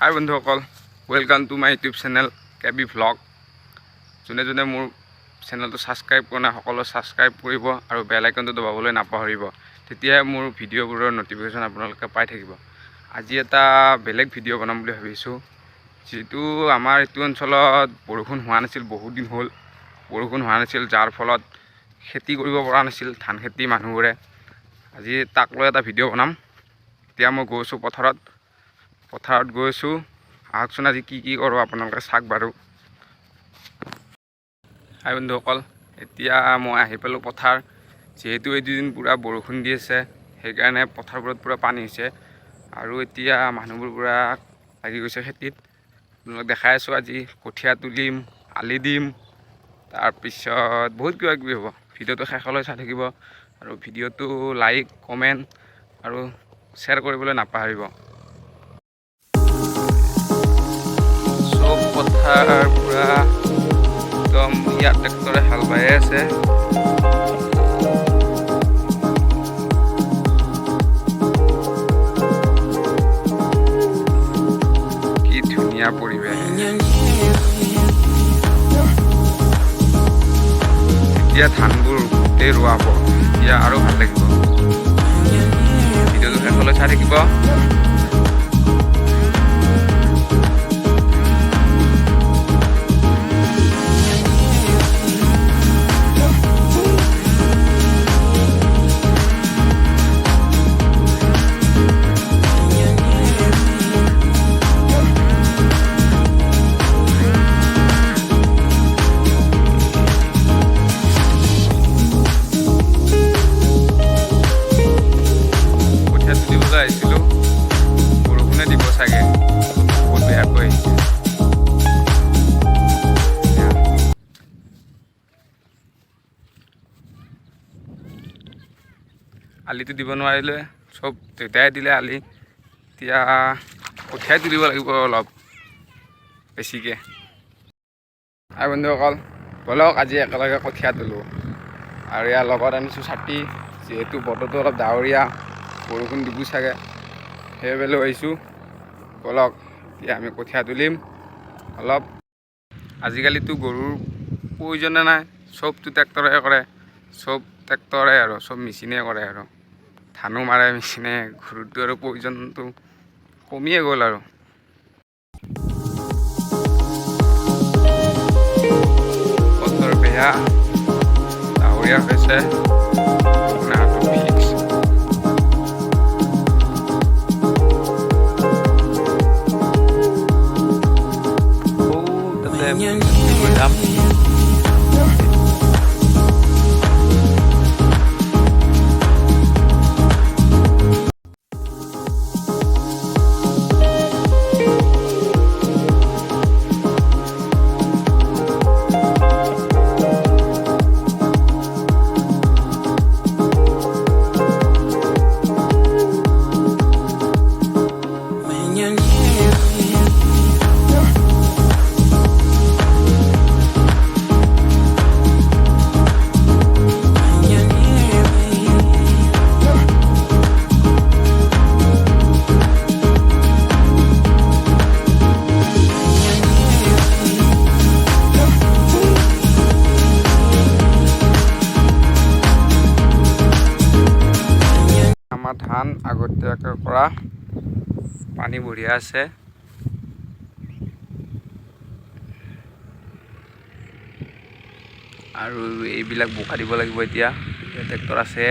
হাই বন্ধুসকল, welcome to my YouTube channel কেবি vlog. যোনে যোনে মোৰ চেনেলটো ছাবস্ক্ৰাইব কৰা নাই সকলো ছাবস্ক্ৰাইব কৰিব আৰু বেল আইকনটো দবাবলৈ নাপাহৰিব, তেতিয়াহে মোৰ ভিডিঅ'বোৰৰ ন'টিফিকেশ্যন আপোনালোকে পাই থাকিব। আজি এটা বেলেগ ভিডিঅ' বনাম বুলি ভাবিছোঁ। যিহেতু আমাৰ এইটো অঞ্চলত বৰষুণ হোৱা নাছিল, বহুত দিন হ'ল বৰষুণ হোৱা নাছিল, যাৰ ফলত খেতি কৰিব পৰা নাছিল ধান খেতি মানুহবোৰে। আজি তাক লৈ এটা ভিডিঅ' বনাম। এতিয়া মই গৈছোঁ পথাৰত গৈছোঁ, আহকচোন আজি কি কৰোঁ আপোনালোকে চাওক বাৰু। হাই বন্ধুসকল, এতিয়া মই আহি পালোঁ পথাৰ। যিহেতু এই দুদিন পূৰা বৰষুণ দি আছে, সেইকাৰণে পথাৰবোৰত পূৰা পানী হৈছে আৰু এতিয়া মানুহবোৰ পূৰা লাগি গৈছে খেতিত। আপোনালোক দেখাই আছোঁ, আজি কঠীয়া তুলিম, আলি দিম, তাৰপিছত বহুত কিবা কিবি হ'ব। ভিডিঅ'টো শেষলৈ চাই থাকিব আৰু ভিডিঅ'টো লাইক, কমেণ্ট আৰু শ্বেয়াৰ কৰিবলৈ নাপাহৰিব। পথাৰ পুৰা একদম ইয়াত ট্ৰেক্টৰে হাল বাই আছে। কি ধুনীয়া পৰিৱেশ। এতিয়া ধানবোৰ গোটেই ৰোৱা হ'ব, এতিয়া আৰু ভাল লাগিব। ভিডিঅ'টো শেষলৈ চাই থাকিব। আহিছিলোঁ, বৰষুণে দিব চাগে, বহুত বেয়াকৈ আহিছে। আলিটো দিব নোৱাৰিলে, চব দেউতাই দিলে আলি। এতিয়া কঠীয়াই তুলিব লাগিব অলপ বেছিকৈ। হাই বন্ধুসকল, ব'লক আজি একেলগে কঠীয়া তোলোঁ। আৰু ইয়াৰ লগত আনিছোঁ ছাতি, যিহেতু বতৰটো অলপ ডাৱৰীয়া, বৰষুণ দিব চাগে, সেইবাবে লৈ আহিছোঁ। ব'লক এতিয়া আমি কঠীয়া তুলিম অলপ। আজিকালিতো গৰুৰ প্ৰয়োজনে নাই, চবটো ট্ৰেক্টৰে কৰে, চব ট্ৰেক্টৰে আৰু চব মেচিনে কৰে আৰু ধানো মাৰে মেচিনে। গৰুটো আৰু প্ৰয়োজনটো কমিয়ে গ'ল আৰু। বতৰ বেয়া, ডাৱৰীয়া হৈছে, ফিক্স। যাম। আমাৰ ধান আগতীয়াকৈ কৰা, পানী বঢ়িয়া আছে। আৰু এইবিলাক বোকা দিব লাগিব। এতিয়া ট্ৰেক্টৰ আছে।